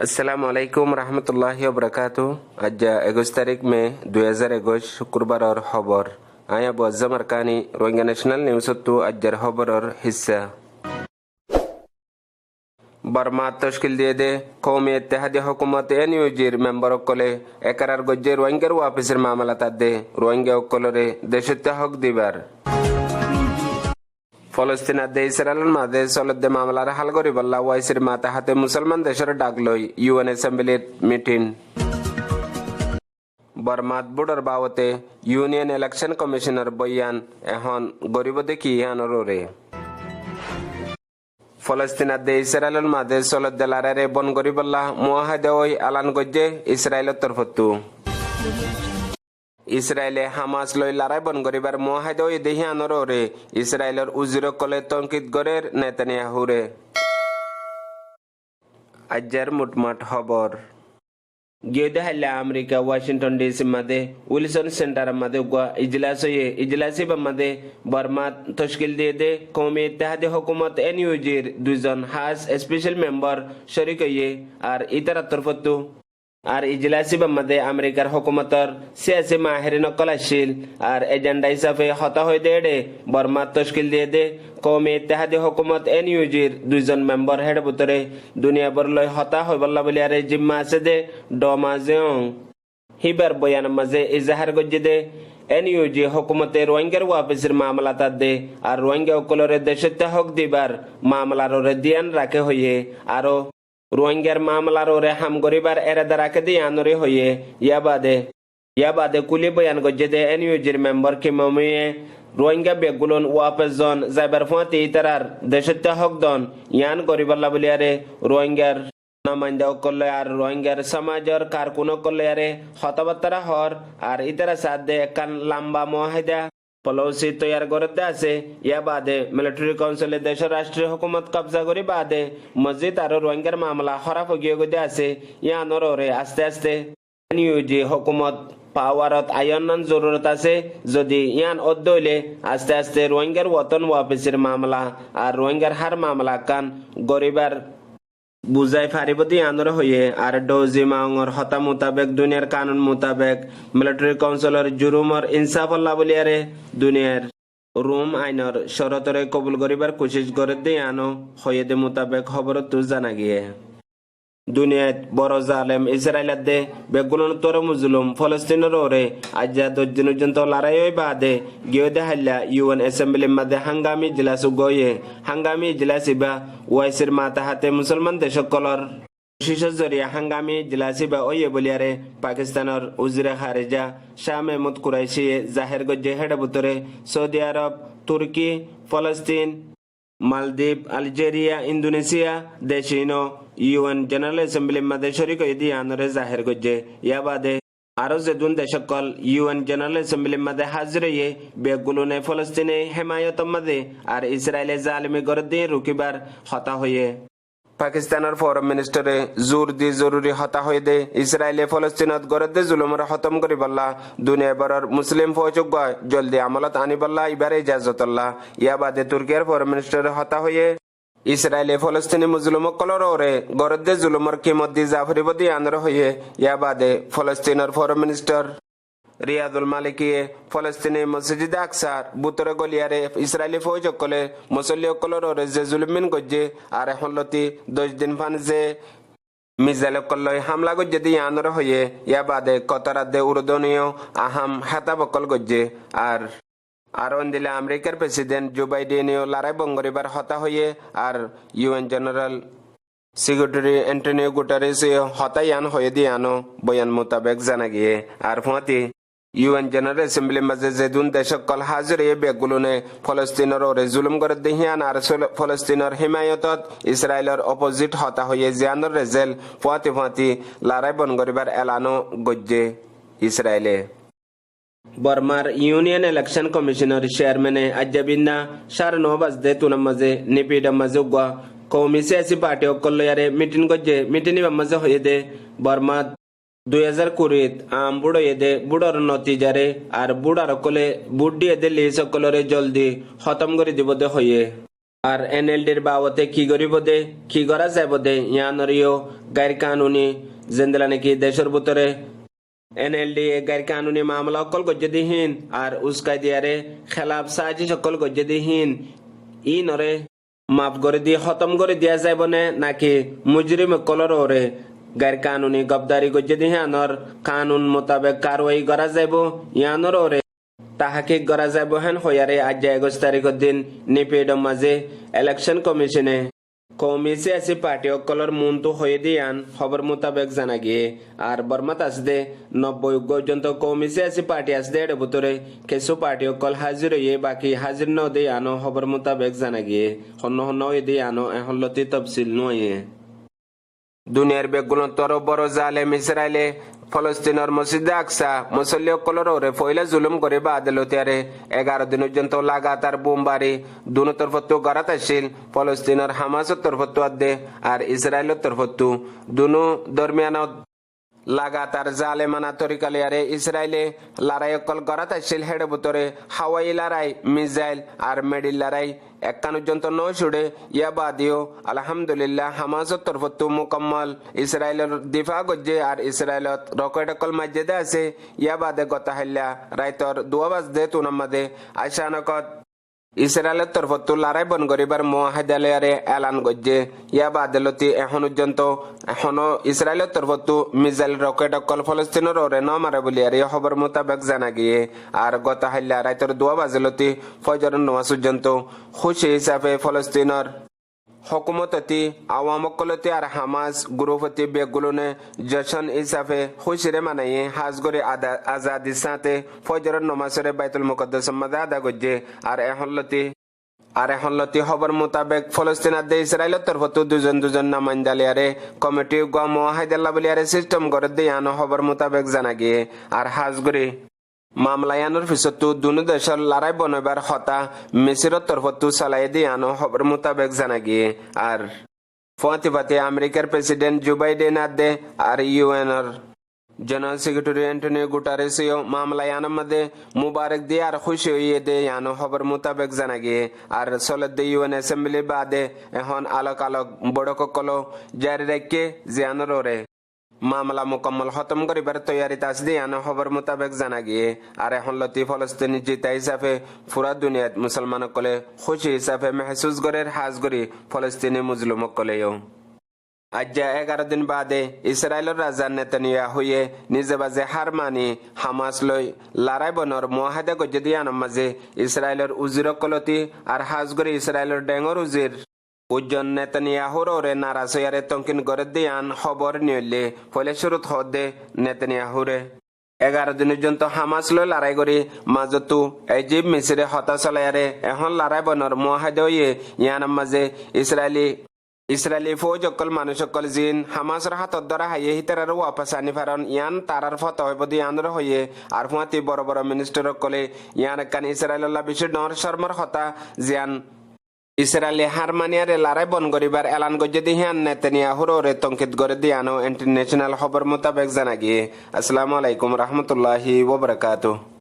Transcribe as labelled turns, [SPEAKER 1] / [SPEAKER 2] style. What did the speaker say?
[SPEAKER 1] আসসালামু আলাইকুম রহমতুল্লাহি ওবরাকাতু। আজ 21 তারিখ মে 2021 শুক্রবারর খবর আয়া বজ্জামার কানি রোহিঙ্গা ন্যাশনাল নিউজতো আজ্জার খবরর হিস্সা। বর্মা তশকিল দিয়ে দে কৌমি ইত্তেহাদি হুকুমত এনইউজির মেম্বার অকলে একারার গজ্জে রোহিঙ্গার ওয়াপিসের মামলা তাদে রোহিঙ্গা অকলরে দেশত্য হক দিবার ফলস্তিনাদে ইসরায়েলের মাঝে চলতে মামলার হাল করি বল্লা ওয়াইসির মাথা হাতে মুসলমান দেশের ডাক লই ইউএন অ্যাসেম্বলির মিটিং। বর্মাত বুডর বাবতে ইউনিয়ন ইলেকশন কমিশনের বয়ান এখন গরিব দেখি আনরে ফলস্তিনাদে ইসরায়েলের মাঝে চলতে লারে বন করি বল্লা মুয়াহাদে ওই আলান গজ্জে ইসরায়েলের তরফতু ইসরায়েলে হামাস লই লড়াই বন করিবার মুয়াহিদা ওই দেহি আনরে ইসরায়েলের উজির কলে তঙ্কিত গরের নেতানিয়াহুরে আজ্জার মুটমাট খবর গিয়ে হাইলা আমেরিকা ওয়াশিংটন ডিসি মাদে উইলসন সেন্টার মাদে ইজলাসি মাদে বর্মা তশকিল দিয়ে দে কৌমি ইত্তেহাদি হুকুমত এনইউজির দুইজন হাস স্পেশাল মেম্বার শরিক হইয়ে আর ইতার তরফতু আর ইজলাসি বাম্মাদে আমেরিকার হুকুমতর সিয়াসি মাহেরিন কলাশীল আর এজেন্ডা হিসাবে হতা হয়ে দে বর্মা তশকিল দিয়ে দে কৌমি ইত্তেহাদি হুকুমত এনইউজির দুইজন মেম্বার হেড বুতরে দুনিয়া বর লয় হতা হয়ে বল্লা বলি আর জিম্মা আছে দে ডমাজেং হিবার বয়ান মাঝে ইজাহার গজ্জে দে এনইউজি হুকুমতে রোহিঙ্গার ওয়াপিসের মামলা তার দে আর রোহিঙ্গা অকলরে দেশত্য হক দিবার মামলার দিয়ান রাখে হইয়ে আরো রোহিঙ্গার মামলার ওরে হাম গরিবার এরাদা রাখে দিয়ে আনরে হইয়ে ইয়াবাদে কুলি বয়ান গজ্জে দে এনইউজির মেম্বার কিমমিয়ে রোহিঙ্গা বেগুলন ওয়াপেস জন যাইবার ফুয়াতে ইতারার দেশত্য হক দন ইয়ান গরিবাল্লা বলি আরে রোহিঙ্গার নামাইন্দা করলে আর রোহিঙ্গার সমাজের কারকুন করলে আরে হতবার্তারা হর আর ইতারা সাথ দে একান লম্বা মুয়াহিদা পলিসি তৈয়ার করতে আছে ইয়া বাদে মিলিটারি কাউন্সিলে দেশের রাষ্ট্রীয় হুকুমত কবজা করি বাদে মসজিদ আর রোহিঙ্গার মামলা খরাফ গিয়ে গিয়ে আছে ইয়া আনরে আস্তে আস্তে এনইউজি হুকুমত পাওয়ারত আয়নান জরুরত আছে যদি ইয়ান অদ্দইলে আস্তে আস্তে রোহিঙ্গার ওয়াতন ওয়াপিসের মামলা আর রোহিঙ্গার হার মামলা কান গরিবার বুঝাই ফারিব দিয়ে আনর হইয়ে আর ডৌজি মাঙর হতা মোতাবেক দুনিয়ার কানুন মোতাবেক মিলিটারি কাউন্সিলর জুরুমর ইনসাফ আল্লাহ বলিয়ারে দুনিয়ার রুম আইনর শরতরে কবুল করিবার কোশিশ করে দিয়ে আনো হইয়ে দে মোতাবেক খবর তু জানা গিয়ে দুনিয়াত বড় জালেম ইসরায়েলের দে বেগুলন তোর মুজলুম ফলস্তিনের ওরে আজ্জা দজ্জিন পর্যন্ত লড়াই হয়ে বাদে গিয়ে দে হাইলা ইউএন অ্যাসেম্বলির মাঝে হাঙ্গামি ইজলাসু গয়ে হাঙ্গামি ইজলাসি বা ওয়াইসির মাথা হাতে মুসলমান দেশকলর শিশু জরিয়া হাঙ্গামি ইজলাসি বা ওয়ে বলিয়ারে পাকিস্তানের উজিরে খারেজা শাহ মেহমুদ কুরাইশি জাহের গজ্জে হেডে বুতরে সৌদি আরব তুর্কি ফলস্তিন মালদ্বীপ আলজেরিয়া ইন্দোনেশিয়া দেশিনো ইউএন জেনারেল অ্যাসেম্বলির মাঝে শরিক হয়ে দিয়ে আনরে জাহের গজ্জে ইয়া বাদে আরো যেদুন দেশকল ইউএন জেনারেল অ্যাসেম্বলির মাঝে হাজির হয়ে বেগুলনে ফলস্তিনে হেমায়ত মাঝে আর ইসরায়েলে জালিমি গড় দিয়ে রুকিবার হতা হয়ে পাকিস্তানের ফরেন মিনিস্টারে জোর দি জরুরি হতা হয়ে দে ইসরায়েলে ফলস্তিনত গড় দে জুলুমরা খতম করি বল্লা দুনিয়া বরার মুসলিম ফৌজক জলদি আমলত আনি বল্লা এবারে ইজাজতল্লাহ ইয়া বাদে তুর্কিয়ার ফরেন মিনিস্টারে হতা হয়ে ইসরায়েলে ফলস্তিনি মুজলুমক কলরে গড় দে জুলুমর কিমত দি জাফরিব দি আনর হয়ে ইয়া বাদে ফলস্তিনের ফরেন মিনিস্টার রিয়াদুল মালিকিয়ে ফলস্তিনি মসজিদ আকসার বুতরে গলিয়ারে ইসরায়েলি ফৌজ অকলে মুসল্লি অকলর যে জুলুমিন গজ্জে আর এখন লতি 10 দিন ফান যে মিসাইল অকলয় হামলা গজ্জে দিয়ে আনর হয়ে ইয়া বাদে কতারাদে উর্দনীয় আহাম হাতা বকল গজ্জে আর দিলে আমেরিকার প্রেসিডেন্ট জো বাইডেনীয় লড়াই বঙ্গরিবার হতা হয়ে আর UN general secretary Antonio Guterres হতায়ান হয়ে দিয়ে আনো বয়ান মোতাবেক জানা গিয়ে আর ফুয়াতি ইউএন জেনারেল অ্যাসেম্বলির মাঝে যেদুন দেশকল হাজির এ বেগুলনে ফলস্তিনের ওরে জুলুম করে দেহিয়ান আর ফলস্তিনের হিমায়তত ইসরায়েলের অপোজিট হতা হয়ে জিয়ানোর রেজেল ফুয়াতি লড়াই বন করিবার এলানো গজ্জে ইসরায়েলে বর্মার ইউনিয়ন ইলেকশন কমিশনের চেয়ারম্যানে আজ্জাবিন্না 9:30 বাজতে তুনার মাঝে নিপিডার মাঝে উগা কৌমি সিয়াসি পার্টি অকল্যারে মিটিং গজ্জে মিটিনি মাঝে হয়ে দে বর্মা 2020 আম বুড়ো এদে বুড়োর নতিজারে আর বুড়ার অকলে বুড্ডি এদে লিস অকলরে জলদি খতম করে দিব দে হয়ে আর এনএলডির বাবতে কি করিব দে কি করা যাব দে ইয়ানরিও গাইর কানুনি জেন্দেলা নাকি দেশের ভিতরে এনএলডি গাইর কানুনি মামলা অকল গজ্জে দিহীন আর উস্কাই দিয়ারে খেলাফ সাজিশ অকল গজ্জে দিহীন ই নরে মাফ করে দিয়ে খতম করে দিয়া যাইব নে নাকি মুজরিম অকলর ওরে গাইর কানুনি গবদারি গজ্জে দিহানর কানুন মোতাবেক কারওয়াই করা যাইব ইয়ানর ওরে তাহাকিক করা যাইব হেন হইয়ারে আজ 21 তারিখের দিন নিপেডর মাঝে ইলেকশন কমিশনে কৌমি সিয়াসি পার্টি অকলর মুন্তু হয়ে দিয়ান খবর মোতাবেক জানা গিয়ে আর বর্মাত আসদে 90 পর্যন্ত কৌমি সিয়াসি পার্টি আসদে এর ভিতরে কিছু পার্টি অকল হাজির হয়ে বাকি হাজির ন দিয়ে আনো খবর মোতাবেক জানা গিয়ে হন্য হন্য হয়ে দিয়ে আনো এখন লতি তফসিল নয়ে দুনিয়ার বেগুণতর বড় জালেম ইসরায়েলে ফলস্তিনের মসজিদে আকসা মুসল্লি অকলর ওরে ফয়লা জুলুম করে বা আদালতিয়ারে 11 দিন পর্যন্ত লাগাতার বোমবারি দুনো তরফতো গড়াত আসিল ফলস্তিনের হামাসের তরফতো আদে আর ইসরায়েলের তরফতো দুনো দরমিয়ানত লাগাতার জালেমানা তরিকালিয়ারে ইসরায়েলে লড়াই অকল গড়াত আসিল হেডে ভিতরে হাওয়াই লড়াই মিসাইল আর মেডিল লড়াই একানুজন্ত নয় ছুড়ে ইয়া বাদিও আলহামদুলিল্লাহ হামাসের তরফতো মুকম্মল ইসরায়েলের দিফা গজ্জে আর ইসরায়েলত রকেট অকল মাঝে আছে ইয়া বাদে গতা হাল্লা রাইতর 2 বাজে তুনামাদে আশানকত ইসরায়েলের তরফতো লড়াই বন করিবার মহাদালয়ারে এলান গজ্জে ইয়া বাদলতি এখন পর্যন্ত এখনো ইসরায়েলের তরফতো মিসাইল রকেট অকল ফলস্তিনের ওরে ন মারে বলি আর খবর মোতাবেক জানা গিয়ে আর গতা হাল্লা রাইতর 2 বাজলতি ফজরের নামাজ পর্যন্ত খুশি হিসাবে ফলস্তিনের হকুমততি আওয়ামকলতি আর হামাস গ্রুপতি বেগুলোনে জশন হিসাবে খুশিরে মানাইয়ে হাজগরে আজাদির সাথে ফজরের নমাজরে বাইতুল মুকদ্দাস মাদা আদা গজ্জে আর এখন লতি খবর মোতাবেক ফলস্তিন আদে ইসরায়েলের তরফতো দুজন নামাইন্দালিয়ারে কমিটি গম হায়দাল্লা বলিয়ারে সিস্টেম করে দিয়ে আনো খবর মোতাবেক জানা গিয়ে আর হাজগরে মামলায়ানোর পিছতো দুনো দেশের লড়াই বনবার হতা মিসিরের তরফতো চালাই দিয়ে আনো খবর মোতাবেক জানা গিয়ে আর ফাতে আমেরিকার প্রেসিডেন্ট জো বাইডেন আদে আর ইউএনর জেনারেল সেক্রেটারি অ্যান্টনিও গুটারেসিও মামলায়ানের মধ্যে মুবারক দিয়ে আর খুশি হইয়ে দে আনো খবর মোতাবেক জানা গিয়ে আর সলত দে ইউএন অ্যাসেম্বলি বাদে এখন আলোক বড় কল জারি রেখে জিয়ানোর ওরে মামলা মোকাম্মল খতম করিবার তৈয়ারি তাস দিয়ে আনো খবর মোতাবেক জানা গিয়ে আর এখন লতি ফলস্তিনি জিতা হিসাবে পুরা দুনিয়াত মুসলমান কলে খুশি হিসাবে মেহসুস করে হাজ করি ফলস্তিনি মুজলুম কলেও আজ 11 দিন বাদে ইসরায়েলের রাজা নেতানিয়াহুয়ে নিজে বাজে হার মানি হামাস লই লড়াই বনর মুআহাদা গজ্জে দিয়ে আনার মাঝে ইসরায়েলের উজির কলতি আর হাজ করে ইসরায়েলের ডেঙ্গর উজির উজ্জন নেতানিয়াহুর ওরে নারাজয়ারে তঙ্কিন করে দিয়ান খবর নিলে ফলে শুরুত হদে নেতানিয়াহুরে 11 দিন পর্যন্ত হামাস লই লড়াই করি মাজতো এজিব মিসরে হতা চলায়ারে এখন লড়াই বনর মুআহাদা হইয়ে ইয়ানার মাঝে ইসরায়েলি ফৌজ অকল মানুষ অকল জিন হামাসের হাতত দ্বারা হাইয়ে হিতার ওয়াপাস আনি ফারন ইয়ান তারার ফত হইব ইয়ানর হইয়ে আর ফুয়াতি বড় বড় মিনিস্টার অকলে ইয়ান কান ইসরায়েল্লাহ বিশ্ব নর শর্মার হতা জিয়ান ইসরায়েলি হারমানিয়ারে লড়াই বন করিবার এলান গজ্জে দিহিয়ান নেতানিয়াহুর ওরে তঙ্কিত করে দিয়ানো ইন্টারন্যাশনাল খবর মোতাবেক জানা গিয়ে আসসালামু আলাইকুম রহমতুল্লাহি ওয়া বারাকাতুহু।